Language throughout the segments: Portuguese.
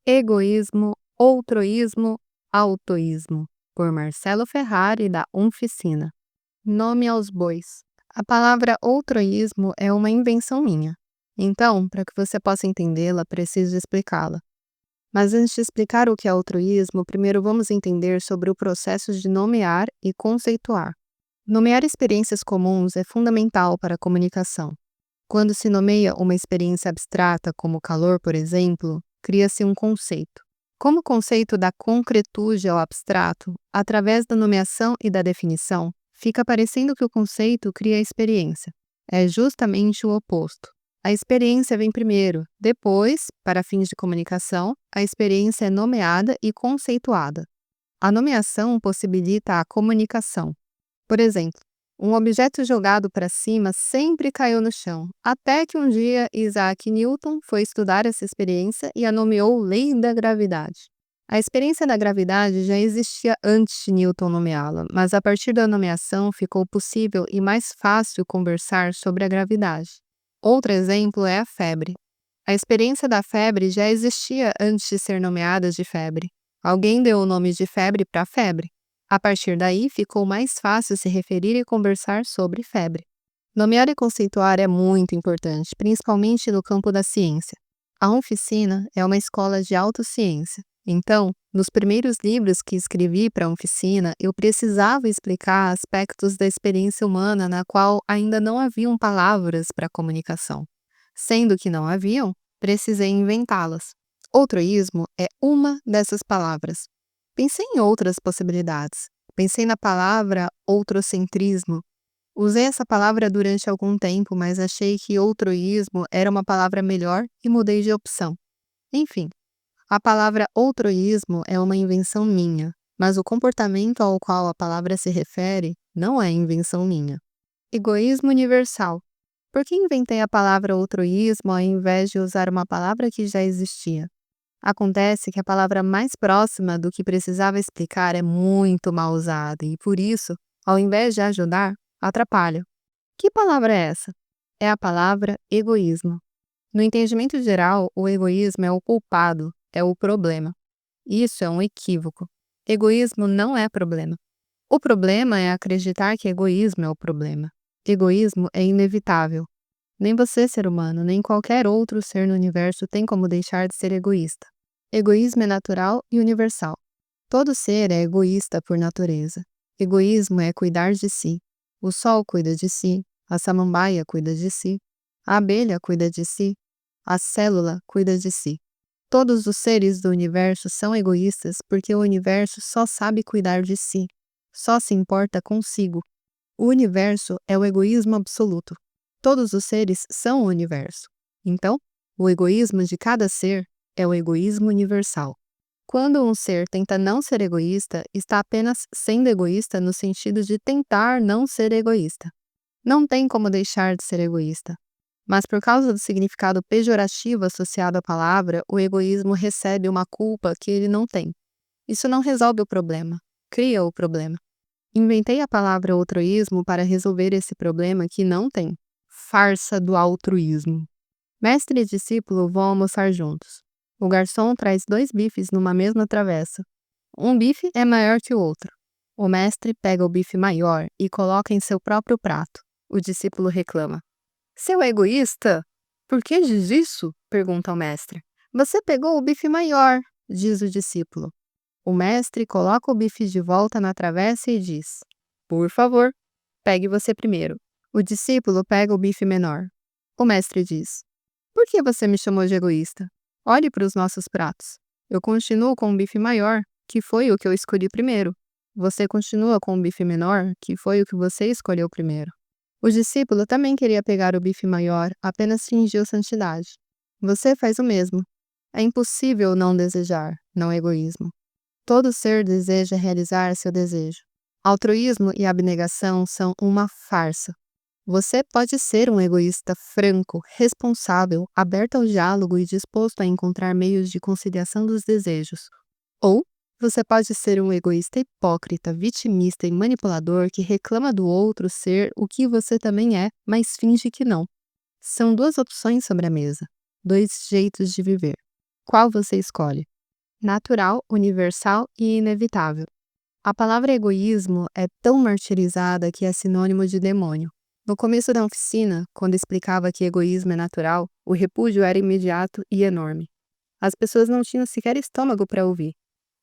Egoísmo, outroísmo, autoísmo, por Marcelo Ferrari, da Unficina. Nome aos bois. A palavra outroísmo é uma invenção minha. Então, para que você possa entendê-la, preciso explicá-la. Mas antes de explicar o que é altruísmo, primeiro vamos entender sobre o processo de nomear e conceituar. Nomear experiências comuns é fundamental para a comunicação. Quando se nomeia uma experiência abstrata, como calor, por exemplo, cria-se um conceito. Como o conceito dá concretude ao abstrato, através da nomeação e da definição, fica parecendo que o conceito cria a experiência. É justamente o oposto. A experiência vem primeiro, depois, para fins de comunicação, a experiência é nomeada e conceituada. A nomeação possibilita a comunicação. Por exemplo, um objeto jogado para cima sempre caiu no chão, até que um dia Isaac Newton foi estudar essa experiência e a nomeou Lei da Gravidade. A experiência da gravidade já existia antes de Newton nomeá-la, mas a partir da nomeação ficou possível e mais fácil conversar sobre a gravidade. Outro exemplo é a febre. A experiência da febre já existia antes de ser nomeada de febre. Alguém deu o nome de febre para a febre. A partir daí, ficou mais fácil se referir e conversar sobre febre. Nomear e conceituar é muito importante, principalmente no campo da ciência. A Unficina é uma escola de autociência. Então, nos primeiros livros que escrevi para a Unficina, eu precisava explicar aspectos da experiência humana na qual ainda não haviam palavras para comunicação. Sendo que não haviam, precisei inventá-las. Outroísmo é uma dessas palavras. Pensei em outras possibilidades. Pensei na palavra outrocentrismo. Usei essa palavra durante algum tempo, mas achei que outroísmo era uma palavra melhor e mudei de opção. Enfim, a palavra outroísmo é uma invenção minha, mas o comportamento ao qual a palavra se refere não é invenção minha. Egoísmo universal. Por que inventei a palavra outroísmo ao invés de usar uma palavra que já existia? Acontece que a palavra mais próxima do que precisava explicar é muito mal usada e, por isso, ao invés de ajudar, atrapalha. Que palavra é essa? É a palavra egoísmo. No entendimento geral, o egoísmo é o culpado, é o problema. Isso é um equívoco. Egoísmo não é problema. O problema é acreditar que egoísmo é o problema. Egoísmo é inevitável. Nem você, ser humano, nem qualquer outro ser no universo tem como deixar de ser egoísta. Egoísmo é natural e universal. Todo ser é egoísta por natureza. Egoísmo é cuidar de si. O sol cuida de si, a samambaia cuida de si, a abelha cuida de si, a célula cuida de si. Todos os seres do universo são egoístas porque o universo só sabe cuidar de si, só se importa consigo. O universo é o egoísmo absoluto. Todos os seres são o universo. Então, o egoísmo de cada ser é o egoísmo universal. Quando um ser tenta não ser egoísta, está apenas sendo egoísta no sentido de tentar não ser egoísta. Não tem como deixar de ser egoísta. Mas por causa do significado pejorativo associado à palavra, o egoísmo recebe uma culpa que ele não tem. Isso não resolve o problema, cria o problema. Inventei a palavra outroísmo para resolver esse problema que não tem. Farsa do altruísmo. Mestre e discípulo vão almoçar juntos. O garçom traz 2 bifes numa mesma travessa. Um bife é maior que o outro. O mestre pega o bife maior e coloca em seu próprio prato. O discípulo reclama. Seu egoísta! Por que diz isso? Pergunta o mestre. Você pegou o bife maior, diz o discípulo. O mestre coloca o bife de volta na travessa e diz: Por favor, pegue você primeiro. O discípulo pega o bife menor. O mestre diz: Por que você me chamou de egoísta? Olhe para os nossos pratos. Eu continuo com o bife maior, que foi o que eu escolhi primeiro. Você continua com o bife menor, que foi o que você escolheu primeiro. O discípulo também queria pegar o bife maior, apenas fingiu santidade. Você faz o mesmo. É impossível não desejar, não é egoísmo. Todo ser deseja realizar seu desejo. Altruísmo e abnegação são uma farsa. Você pode ser um egoísta franco, responsável, aberto ao diálogo e disposto a encontrar meios de conciliação dos desejos. Ou você pode ser um egoísta hipócrita, vitimista e manipulador que reclama do outro ser o que você também é, mas finge que não. São 2 opções sobre a mesa, 2 jeitos de viver. Qual você escolhe? natural, universal e inevitável. A palavra egoísmo é tão martirizada que é sinônimo de demônio. No começo da oficina, quando explicava que egoísmo é natural, o repúdio era imediato e enorme. As pessoas não tinham sequer estômago para ouvir.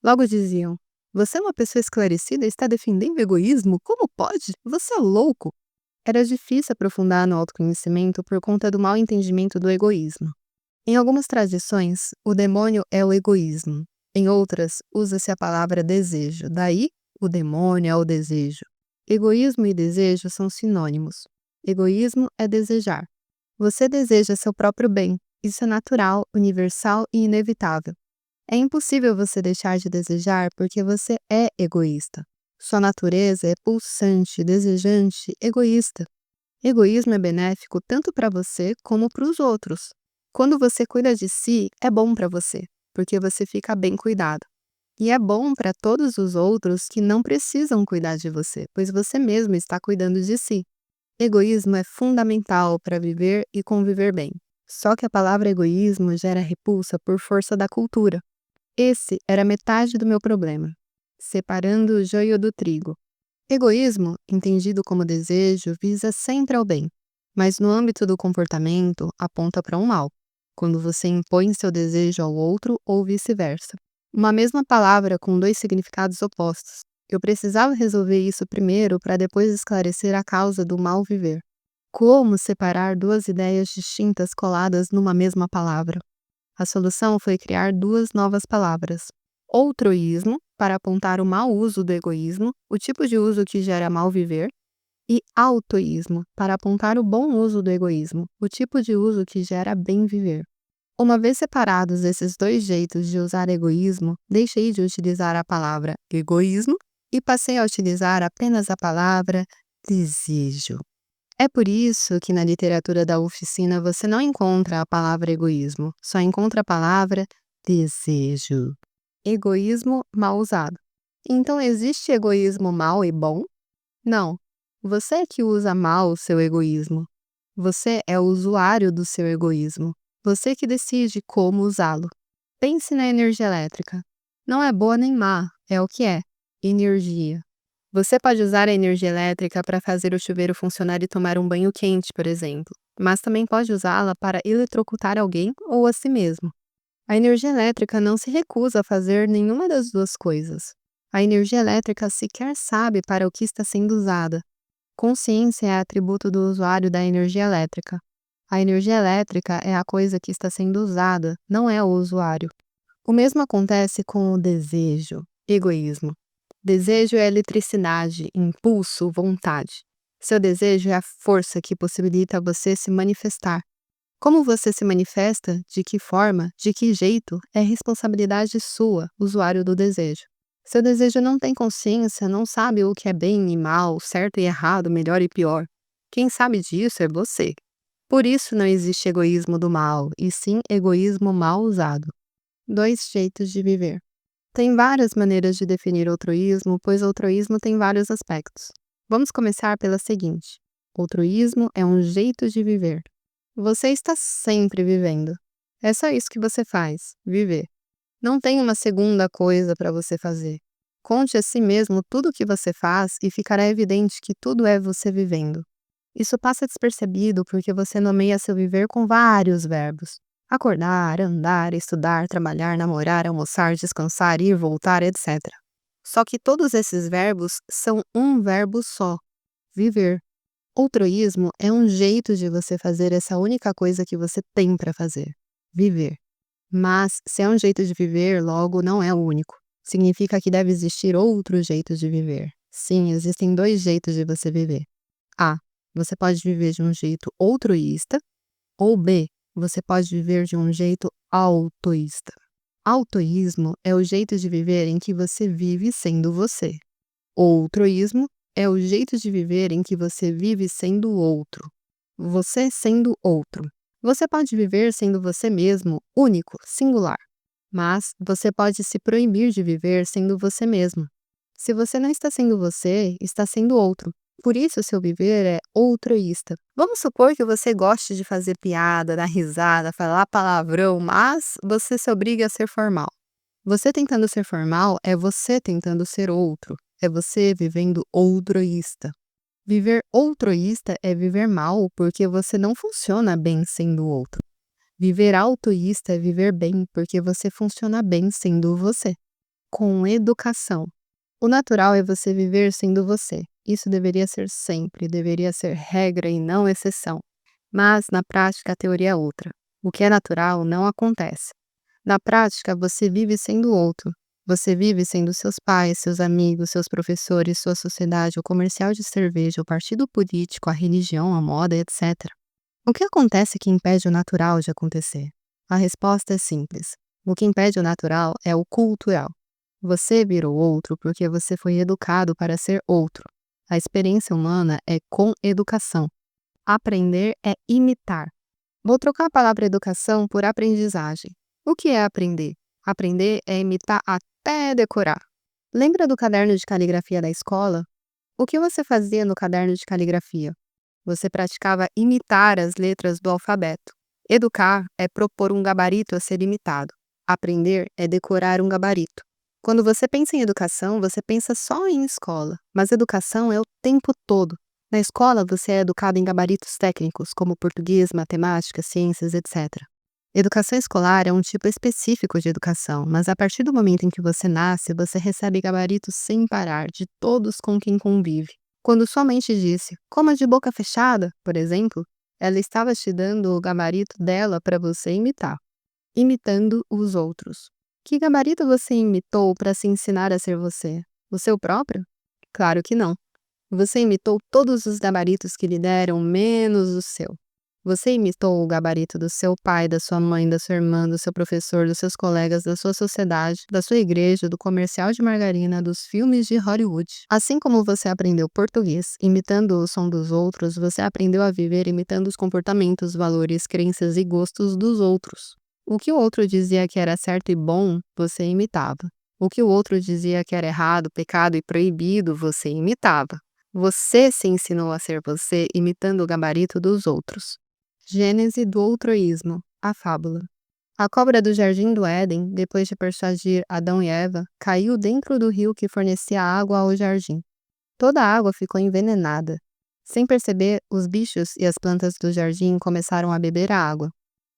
Logo diziam: "Você é uma pessoa esclarecida e está defendendo o egoísmo? Como pode? Você é louco!" Era difícil aprofundar no autoconhecimento por conta do mau entendimento do egoísmo. Em algumas tradições, o demônio é o egoísmo. Em outras, usa-se a palavra desejo. Daí, o demônio é o desejo. Egoísmo e desejo são sinônimos. Egoísmo é desejar. Você deseja seu próprio bem. Isso é natural, universal e inevitável. É impossível você deixar de desejar porque você é egoísta. Sua natureza é pulsante, desejante, egoísta. Egoísmo é benéfico tanto para você como para os outros. Quando você cuida de si, é bom para você, porque você fica bem cuidado. E é bom para todos os outros que não precisam cuidar de você, pois você mesmo está cuidando de si. Egoísmo é fundamental para viver e conviver bem. Só que a palavra egoísmo gera repulsa por força da cultura. Esse era metade do meu problema, separando o joio do trigo. Egoísmo, entendido como desejo, visa sempre ao bem, mas no âmbito do comportamento aponta para um mal, quando você impõe seu desejo ao outro ou vice-versa. Uma mesma palavra com dois significados opostos. Eu precisava resolver isso primeiro para depois esclarecer a causa do mal viver. Como separar duas ideias distintas coladas numa mesma palavra? A solução foi criar duas novas palavras: outroísmo, para apontar o mau uso do egoísmo, o tipo de uso que gera mal viver, e autoísmo, para apontar o bom uso do egoísmo, o tipo de uso que gera bem viver. Uma vez separados esses dois jeitos de usar egoísmo, deixei de utilizar a palavra egoísmo e passei a utilizar apenas a palavra desejo. É por isso que na literatura da oficina você não encontra a palavra egoísmo, só encontra a palavra desejo. Egoísmo mal usado. Então existe egoísmo mal e bom? Não. Você é que usa mal o seu egoísmo. Você é o usuário do seu egoísmo. Você que decide como usá-lo. Pense na energia elétrica. Não é boa nem má, é o que é: energia. Você pode usar a energia elétrica para fazer o chuveiro funcionar e tomar um banho quente, por exemplo, mas também pode usá-la para eletrocutar alguém ou a si mesmo. A energia elétrica não se recusa a fazer nenhuma das duas coisas. A energia elétrica sequer sabe para o que está sendo usada. Consciência é atributo do usuário da energia elétrica. A energia elétrica é a coisa que está sendo usada, não é o usuário. O mesmo acontece com o desejo, egoísmo. Desejo é eletricidade, impulso, vontade. Seu desejo é a força que possibilita você se manifestar. Como você se manifesta, de que forma, de que jeito, é responsabilidade sua, usuário do desejo. Seu desejo não tem consciência, não sabe o que é bem e mal, certo e errado, melhor e pior. Quem sabe disso é você. Por isso não existe egoísmo do mal, e sim egoísmo mal usado. Dois jeitos de viver. Tem várias maneiras de definir altruísmo, pois altruísmo tem vários aspectos. Vamos começar pela seguinte: altruísmo é um jeito de viver. Você está sempre vivendo. É só isso que você faz, viver. Não tem uma segunda coisa para você fazer. Conte a si mesmo tudo o que você faz e ficará evidente que tudo é você vivendo. Isso passa despercebido porque você nomeia seu viver com vários verbos: acordar, andar, estudar, trabalhar, namorar, almoçar, descansar, ir, voltar, etc. Só que todos esses verbos são um verbo só: viver. Altruísmo é um jeito de você fazer essa única coisa que você tem para fazer: viver. Mas, se é um jeito de viver, logo não é o único. Significa que deve existir outros jeitos de viver. Sim, existem dois jeitos de você viver. A. Você pode viver de um jeito altruísta. Ou B. Você pode viver de um jeito autoísta. Altruísmo é o jeito de viver em que você vive sendo você. Altruísmo é o jeito de viver em que você vive sendo outro. Você sendo outro. Você pode viver sendo você mesmo, único, singular. Mas você pode se proibir de viver sendo você mesmo. Se você não está sendo você, está sendo outro. Por isso, seu viver é altruísta. Vamos supor que você goste de fazer piada, dar risada, falar palavrão, mas você se obriga a ser formal. Você tentando ser formal é você tentando ser outro. É você vivendo outroísta. Viver outroísta é viver mal porque você não funciona bem sendo outro. Viver autoísta é viver bem porque você funciona bem sendo você. Com educação. O natural é você viver sendo você. Isso deveria ser sempre, deveria ser regra e não exceção. Mas, na prática, a teoria é outra. O que é natural não acontece. Na prática, você vive sendo outro. Você vive sendo seus pais, seus amigos, seus professores, sua sociedade, o comercial de cerveja, o partido político, a religião, a moda, etc. O que acontece que impede o natural de acontecer? A resposta é simples. O que impede o natural é o cultural. Você virou outro porque você foi educado para ser outro. A experiência humana é com educação. Aprender é imitar. Vou trocar a palavra educação por aprendizagem. O que é aprender? Aprender é imitar até decorar. Lembra do caderno de caligrafia da escola? O que você fazia no caderno de caligrafia? Você praticava imitar as letras do alfabeto. Educar é propor um gabarito a ser imitado. Aprender é decorar um gabarito. Quando você pensa em educação, você pensa só em escola, mas educação é o tempo todo. Na escola, você é educado em gabaritos técnicos, como português, matemática, ciências, etc. Educação escolar é um tipo específico de educação, mas a partir do momento em que você nasce, você recebe gabaritos sem parar de todos com quem convive. Quando sua mente disse, coma de boca fechada, por exemplo, ela estava te dando o gabarito dela para você imitar, imitando os outros. Que gabarito você imitou para se ensinar a ser você? O seu próprio? Claro que não. Você imitou todos os gabaritos que lhe deram, menos o seu. Você imitou o gabarito do seu pai, da sua mãe, da sua irmã, do seu professor, dos seus colegas, da sua sociedade, da sua igreja, do comercial de margarina, dos filmes de Hollywood. Assim como você aprendeu português imitando o som dos outros, você aprendeu a viver imitando os comportamentos, valores, crenças e gostos dos outros. O que o outro dizia que era certo e bom, você imitava. O que o outro dizia que era errado, pecado e proibido, você imitava. Você se ensinou a ser você imitando o gabarito dos outros. Gênese do outroísmo, a fábula. A cobra do jardim do Éden, depois de persuadir Adão e Eva, caiu dentro do rio que fornecia água ao jardim. Toda a água ficou envenenada. Sem perceber, os bichos e as plantas do jardim começaram a beber a água.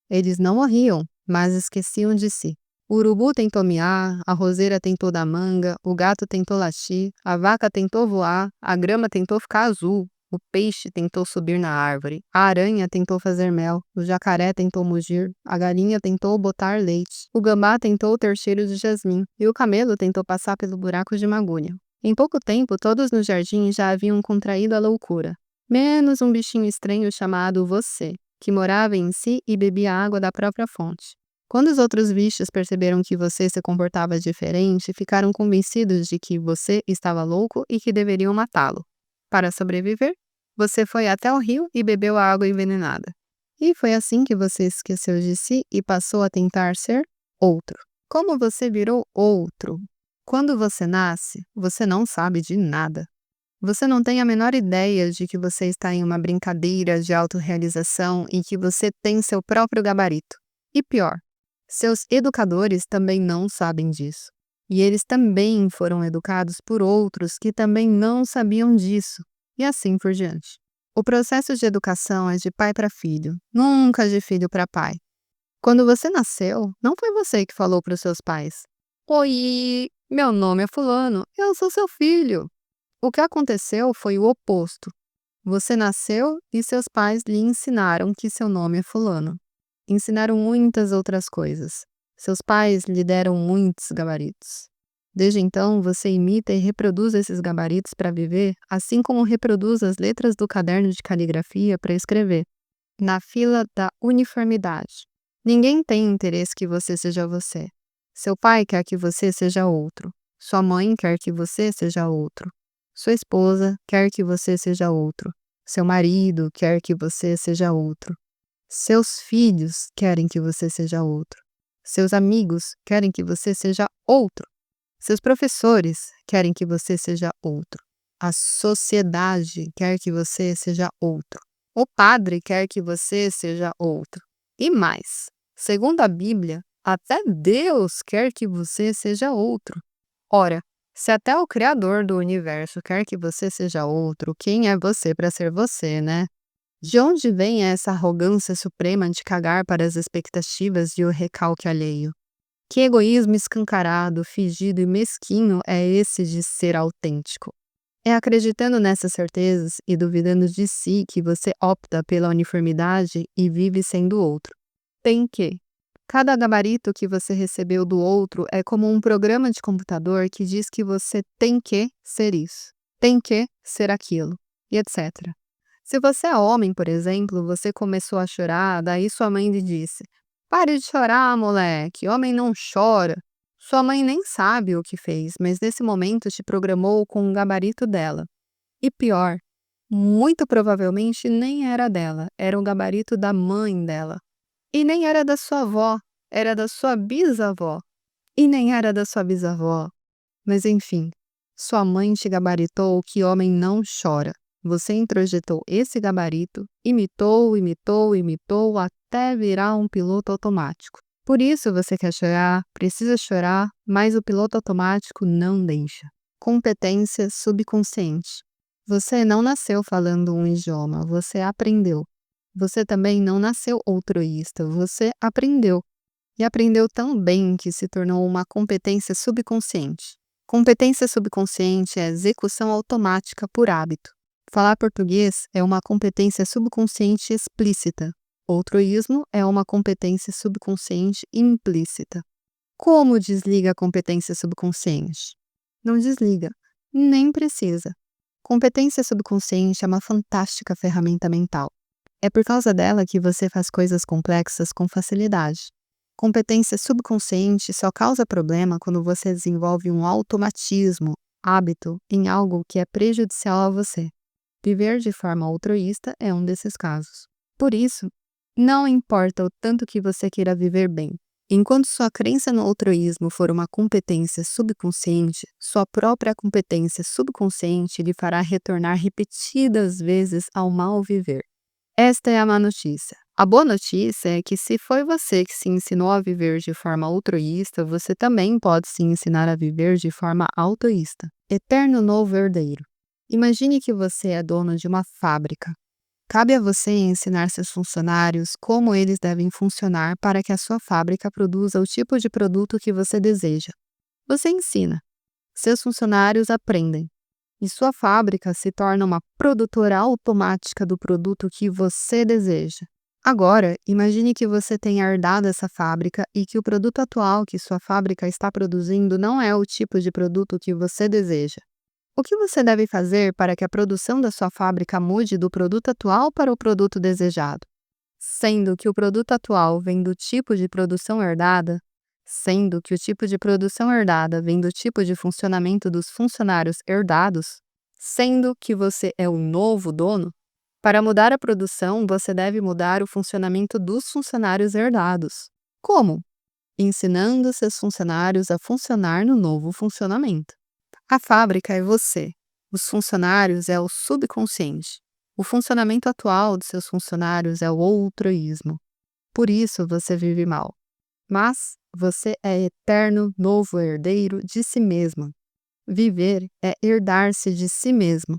Eles não morriam, mas esqueciam de si. O urubu tentou miar, a roseira tentou dar manga, o gato tentou latir, a vaca tentou voar, a grama tentou ficar azul, o peixe tentou subir na árvore, a aranha tentou fazer mel, o jacaré tentou mugir, a galinha tentou botar leite, o gambá tentou ter cheiro de jasmim e o camelo tentou passar pelo buraco de magulha. Em pouco tempo, todos no jardim já haviam contraído a loucura, menos um bichinho estranho chamado você, que morava em si e bebia água da própria fonte. Quando os outros bichos perceberam que você se comportava diferente, ficaram convencidos de que você estava louco e que deveriam matá-lo. Para sobreviver, você foi até o rio e bebeu a água envenenada. E foi assim que você esqueceu de si e passou a tentar ser outro. Como você virou outro? Quando você nasce, você não sabe de nada. Você não tem a menor ideia de que você está em uma brincadeira de autorrealização e que você tem seu próprio gabarito. E pior, seus educadores também não sabem disso. E eles também foram educados por outros que também não sabiam disso. E assim por diante. O processo de educação é de pai para filho, nunca de filho para pai. Quando você nasceu, não foi você que falou para os seus pais: Oi, meu nome é Fulano, eu sou seu filho. O que aconteceu foi o oposto. Você nasceu e seus pais lhe ensinaram que seu nome é Fulano. Ensinaram muitas outras coisas. Seus pais lhe deram muitos gabaritos. Desde então, você imita e reproduz esses gabaritos para viver, assim como reproduz as letras do caderno de caligrafia para escrever. Na fila da uniformidade. Ninguém tem interesse que você seja você. Seu pai quer que você seja outro. Sua mãe quer que você seja outro. Sua esposa quer que você seja outro. Seu marido quer que você seja outro. Seus filhos querem que você seja outro. Seus amigos querem que você seja outro. Seus professores querem que você seja outro. A sociedade quer que você seja outro. O padre quer que você seja outro. E mais, segundo a Bíblia, Até Deus quer que você seja outro. Ora, se até o Criador do universo quer que você seja outro, quem é você para ser você, né? De onde vem essa arrogância suprema de cagar para as expectativas e o recalque alheio? Que egoísmo escancarado, fingido e mesquinho é esse de ser autêntico? É acreditando nessas certezas e duvidando de si que você opta pela uniformidade e vive sendo outro. Tem que. Cada gabarito que você recebeu do outro é como um programa de computador que diz que você tem que ser isso, tem que ser aquilo, e etc. Se você é homem, por exemplo, você começou a chorar, daí sua mãe lhe disse: "Pare de chorar, moleque, homem não chora." Sua mãe nem sabe o que fez, mas nesse momento te programou com o gabarito dela. E pior, muito provavelmente nem era dela, era o gabarito da mãe dela. E nem era da sua avó, era da sua bisavó. E nem era da sua bisavó. Mas enfim, sua mãe te gabaritou que homem não chora. Você introjetou esse gabarito, imitou, imitou, imitou, até virar um piloto automático. Por isso você quer chorar, precisa chorar, mas o piloto automático não deixa. Competência subconsciente. Você não nasceu falando um idioma, você aprendeu. Você também não nasceu altruísta, você aprendeu. E aprendeu tão bem que se tornou uma competência subconsciente. Competência subconsciente é execução automática por hábito. Falar português é uma competência subconsciente explícita. Altruísmo é uma competência subconsciente implícita. Como desliga a competência subconsciente? Não desliga, nem precisa. Competência subconsciente é uma fantástica ferramenta mental. É por causa dela que você faz coisas complexas com facilidade. Competência subconsciente só causa problema quando você desenvolve um automatismo, hábito, em algo que é prejudicial a você. Viver de forma altruísta é um desses casos. Por isso, não importa o tanto que você queira viver bem. Enquanto sua crença no altruísmo for uma competência subconsciente, sua própria competência subconsciente lhe fará retornar repetidas vezes ao mal viver. Esta é a má notícia. A boa notícia é que se foi você que se ensinou a viver de forma altruísta, você também pode se ensinar a viver de forma autoísta. Eterno novo herdeiro. Imagine que você é dono de uma fábrica. Cabe a você ensinar seus funcionários como eles devem funcionar para que a sua fábrica produza o tipo de produto que você deseja. Você ensina. Seus funcionários aprendem. E sua fábrica se torna uma produtora automática do produto que você deseja. Agora, imagine que você tenha herdado essa fábrica e que o produto atual que sua fábrica está produzindo não é o tipo de produto que você deseja. O que você deve fazer para que a produção da sua fábrica mude do produto atual para o produto desejado? Sendo que o produto atual vem do tipo de produção herdada, sendo que o tipo de produção herdada vem do tipo de funcionamento dos funcionários herdados, sendo que você é o novo dono, para mudar a produção, você deve mudar o funcionamento dos funcionários herdados. Como? Ensinando seus funcionários a funcionar no novo funcionamento. A fábrica é você. Os funcionários é o subconsciente. O funcionamento atual de seus funcionários é o altruísmo. Por isso você vive mal. Mas você é eterno novo herdeiro de si mesmo. Viver é herdar-se de si mesmo.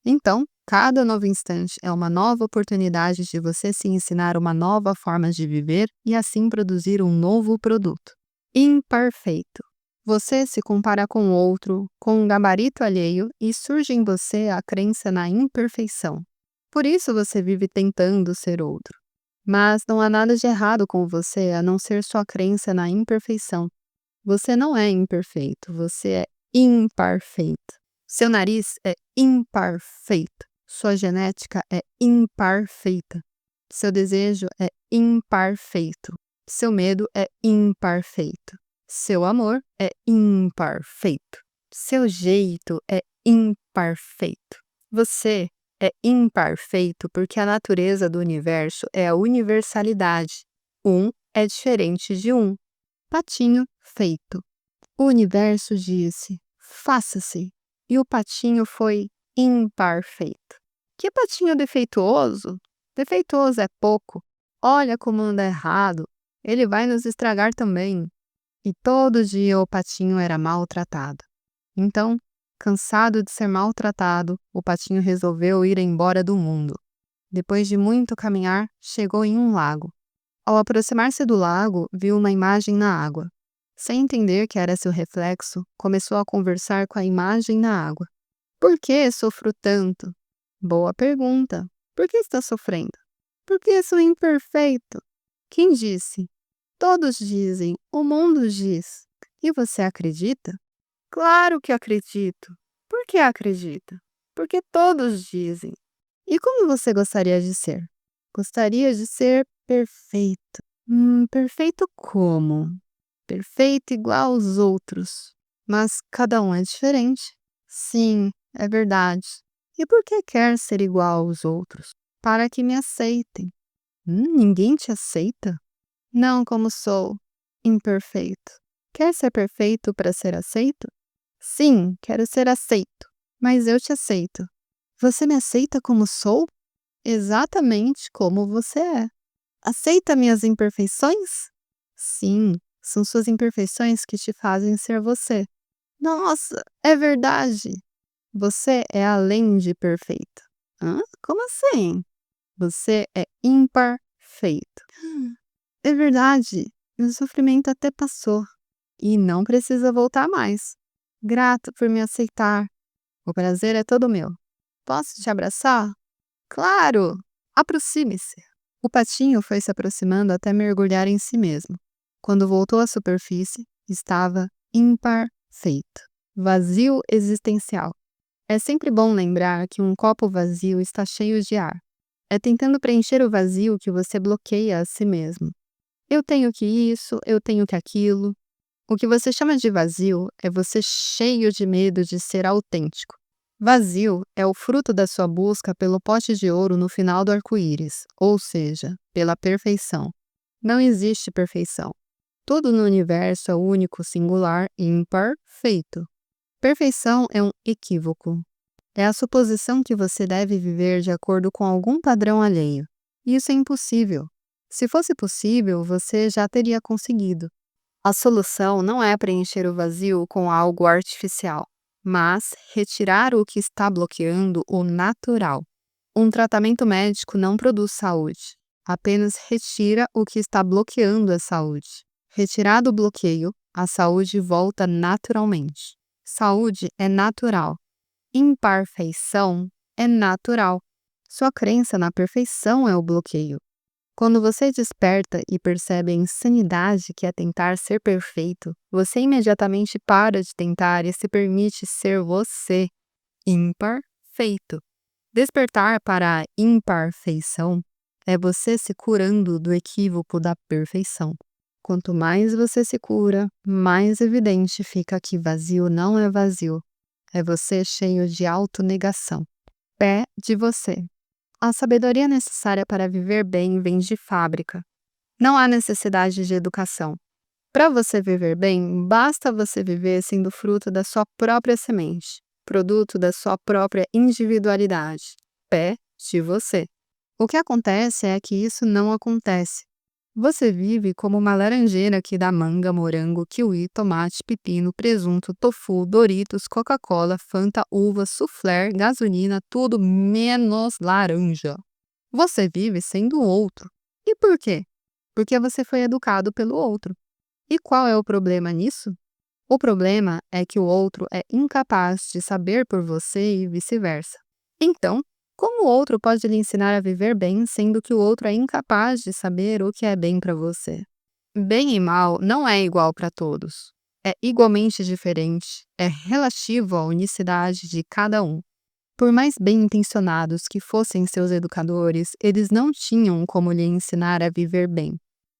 Então, cada novo instante é uma nova oportunidade de você se ensinar uma nova forma de viver e assim produzir um novo produto. Imperfeito. Você se compara com outro, com um gabarito alheio e surge em você a crença na imperfeição. Por isso você vive tentando ser outro. Mas não há nada de errado com você a não ser sua crença na imperfeição. Você não é imperfeito, você é imparfeito. Seu nariz é imparfeito. Sua genética é imparfeita. Seu desejo é imparfeito. Seu medo é imparfeito. Seu amor é imparfeito. Seu jeito é imparfeito. Você é imparfeito porque a natureza do universo é a universalidade. Um é diferente de um. Patinho feito. O universo disse: faça-se. E o patinho foi imparfeito. Que patinho defeituoso? Defeituoso é pouco. Olha como anda errado. ele vai nos estragar também. E todo dia o patinho era maltratado. Então, cansado de ser maltratado, o patinho resolveu ir embora do mundo. Depois de muito caminhar, chegou em um lago. Ao aproximar-se do lago, viu uma imagem na água. Sem entender que era seu reflexo, começou a conversar com a imagem na água. Por que sofro tanto? Boa pergunta. Por que está sofrendo? Porque sou imperfeito. Quem disse? Todos dizem, o mundo diz. E você acredita? Claro que acredito. Por que acredita? Porque todos dizem. E como você gostaria de ser? Gostaria de ser perfeito. Perfeito como? Perfeito igual aos outros. Mas cada um é diferente. Sim, é verdade. E por que quer ser igual aos outros? Para que me aceitem. Ninguém te aceita? Não como sou, imperfeito. Quer ser perfeito para ser aceito? Sim, quero ser aceito, mas eu te aceito. Você me aceita como sou? Exatamente como você é. Aceita minhas imperfeições? Sim, são suas imperfeições que te fazem ser você. Nossa, é verdade! Você é além de perfeito. Hã? Como assim? Você é ímpar feito. É verdade, meu sofrimento até passou e não precisa voltar mais. Grato por me aceitar. O prazer é todo meu. Posso te abraçar? Claro! Aproxime-se. O patinho foi se aproximando até mergulhar em si mesmo. Quando voltou à superfície, estava ímpar feito. Vazio existencial. É sempre bom lembrar que um copo vazio está cheio de ar. É tentando preencher o vazio que você bloqueia a si mesmo. Eu tenho que isso, eu tenho que aquilo. O que você chama de vazio é você cheio de medo de ser autêntico. Vazio é o fruto da sua busca pelo pote de ouro no final do arco-íris, ou seja, pela perfeição. Não existe perfeição. Tudo no universo é único, singular e imperfeito. Perfeição é um equívoco. É a suposição que você deve viver de acordo com algum padrão alheio. Isso é impossível. Se fosse possível, você já teria conseguido. A solução não é preencher o vazio com algo artificial, mas retirar o que está bloqueando o natural. Um tratamento médico não produz saúde, apenas retira o que está bloqueando a saúde. Retirado o bloqueio, a saúde volta naturalmente. Saúde é natural. Imperfeição é natural. Sua crença na perfeição é o bloqueio. Quando você desperta e percebe a insanidade que é tentar ser perfeito, você imediatamente para de tentar e se permite ser você, imperfeito. Despertar para a imperfeição é você se curando do equívoco da perfeição. Quanto mais você se cura, mais evidente fica que vazio não é vazio. É você cheio de autonegação. Pé de você. A sabedoria necessária para viver bem vem de fábrica. Não há necessidade de educação. Para você viver bem, basta você viver sendo fruto da sua própria semente, produto da sua própria individualidade. Pé de você. O que acontece é que isso não acontece. Você vive como uma laranjeira que dá manga, morango, kiwi, tomate, pepino, presunto, tofu, Doritos, Coca-Cola, Fanta, uva, soufflé, gasolina, tudo menos laranja. Você vive sendo o outro. E por quê? Porque você foi educado pelo outro. E qual é o problema nisso? O problema é que o outro é incapaz de saber por você e vice-versa. Então, como o outro pode lhe ensinar a viver bem, sendo que o outro é incapaz de saber o que é bem para você? Bem e mal não é igual para todos. É igualmente diferente, é relativo à unicidade de cada um. Por mais bem intencionados que fossem seus educadores, eles não tinham como lhe ensinar a viver bem.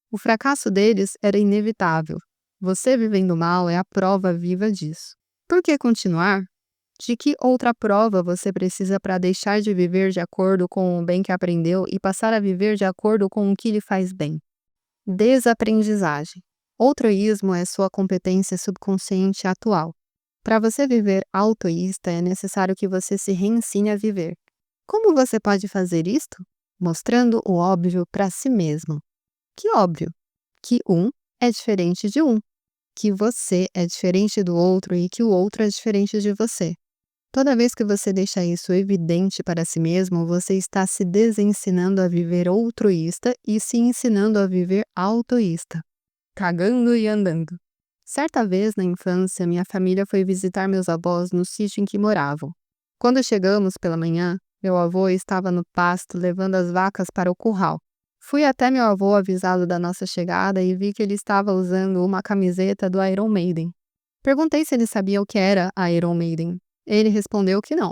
O fracasso deles era inevitável. Você vivendo mal é a prova viva disso. Por que continuar? De que outra prova você precisa para deixar de viver de acordo com o bem que aprendeu e passar a viver de acordo com o que lhe faz bem? Desaprendizagem. Altruísmo é sua competência subconsciente atual. Para você viver altruísta, é necessário que você se reensine a viver. Como você pode fazer isto? Mostrando o óbvio para si mesmo. Que óbvio? que um é diferente de um, que você é diferente do outro e que o outro é diferente de você. Toda vez que você deixa isso evidente para si mesmo, você está se desensinando a viver altruísta e se ensinando a viver autoísta, cagando e andando. Certa vez, na infância, minha família foi visitar meus avós no sítio em que moravam. Quando chegamos pela manhã, meu avô estava no pasto levando as vacas para o curral. Fui até meu avô avisá-lo da nossa chegada e vi que ele estava usando uma camiseta do Iron Maiden. Perguntei se ele sabia o que era a Iron Maiden. Ele respondeu que não.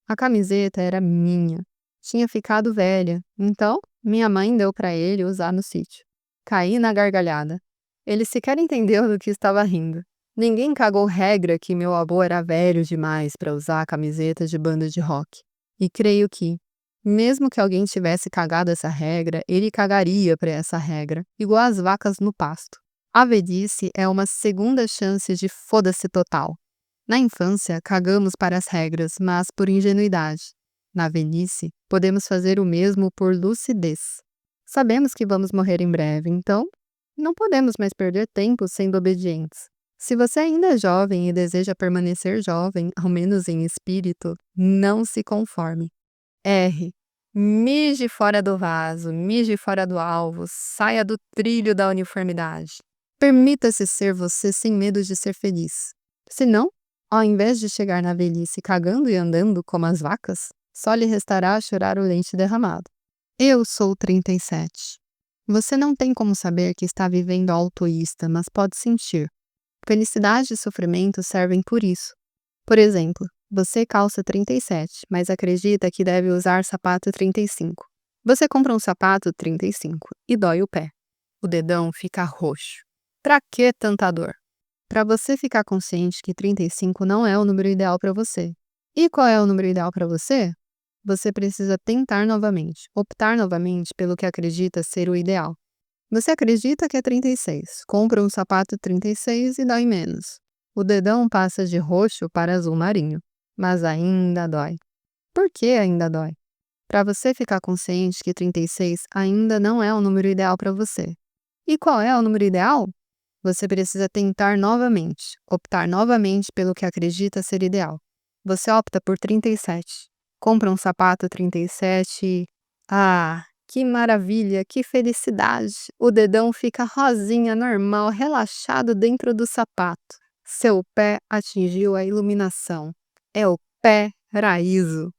A camiseta era minha. Tinha ficado velha, então minha mãe deu para ele usar no sítio. Caí na gargalhada. Ele sequer entendeu do que estava rindo. Ninguém cagou regra que meu avô era velho demais para usar a camiseta de banda de rock. E creio que, mesmo que alguém tivesse cagado essa regra, ele cagaria para essa regra, igual as vacas no pasto. A velhice é uma segunda chance de foda-se total. Na infância, cagamos para as regras, mas por ingenuidade. Na velhice, podemos fazer o mesmo por lucidez. Sabemos que vamos morrer em breve, então não podemos mais perder tempo sendo obedientes. Se você ainda é jovem e deseja permanecer jovem, ao menos em espírito, não se conforme. R. Mije fora do vaso, mije fora do alvo, saia do trilho da uniformidade. Permita-se ser você sem medo de ser feliz. Senão, ao invés de chegar na velhice cagando e andando como as vacas, só lhe restará chorar o leite derramado. Eu sou 37. Você não tem como saber que está vivendo autoísta, mas pode sentir. Felicidade e sofrimento servem por isso. Por exemplo, você calça 37, mas acredita que deve usar sapato 35. Você compra um sapato 35 e dói o pé. O dedão fica roxo. Pra que tanta dor? Para você ficar consciente que 35 não é o número ideal para você. E qual é o número ideal para você? Você precisa tentar novamente, optar novamente pelo que acredita ser o ideal. Você acredita que é 36, compra um sapato 36 e dói menos. O dedão passa de roxo para azul marinho, mas ainda dói. Por que ainda dói? Para você ficar consciente que 36 ainda não é o número ideal para você. E qual é o número ideal? Você precisa tentar novamente, optar novamente pelo que acredita ser ideal. Você opta por 37. Compra um sapato 37 e... Ah, que maravilha, que felicidade! O dedão fica rosinha, normal, relaxado dentro do sapato. Seu pé atingiu a iluminação. É o pé raízo.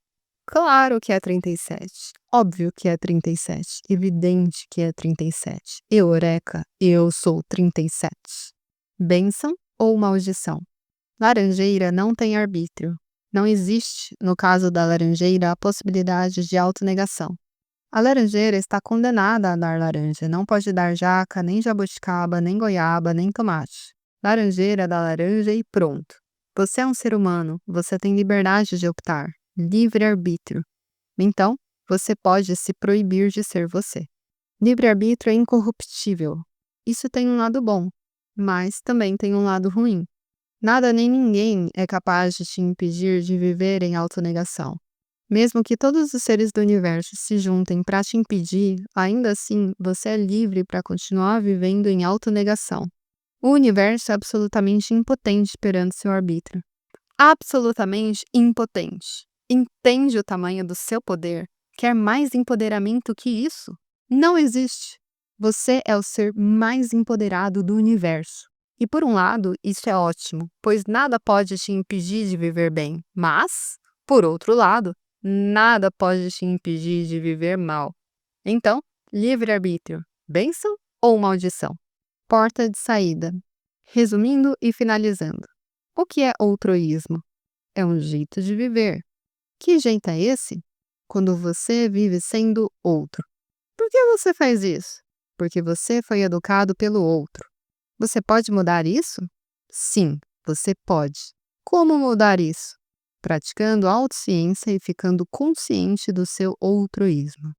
Claro que é 37. Óbvio que é 37. Evidente que é 37. Eureka, eu sou 37. Bênção ou maldição? Laranjeira não tem arbítrio. Não existe, no caso da laranjeira, a possibilidade de autonegação. A laranjeira está condenada a dar laranja, não pode dar jaca, nem jabuticaba, nem goiaba, nem tomate. Laranjeira dá laranja e pronto. Você é um ser humano, você tem liberdade de optar, livre-arbítrio. Então, você pode se proibir de ser você. Livre-arbítrio é incorruptível. Isso tem um lado bom, mas também tem um lado ruim. Nada nem ninguém é capaz de te impedir de viver em autonegação. Mesmo que todos os seres do universo se juntem para te impedir, ainda assim você é livre para continuar vivendo em autonegação. O universo é absolutamente impotente perante seu arbítrio. Absolutamente impotente. Entende o tamanho do seu poder? Quer mais empoderamento que isso? Não existe. Você é o ser mais empoderado do universo. E por um lado, isso é ótimo, pois nada pode te impedir de viver bem. Mas, por outro lado, nada pode te impedir de viver mal. Então, livre-arbítrio, bênção ou maldição? Porta de saída. Resumindo e finalizando. O que é altruísmo? É um jeito de viver. Que jeito é esse? Quando você vive sendo outro. Por que você faz isso? Porque você foi educado pelo outro. Você pode mudar isso? Sim, você pode. Como mudar isso? Praticando autociência e ficando consciente do seu altruísmo.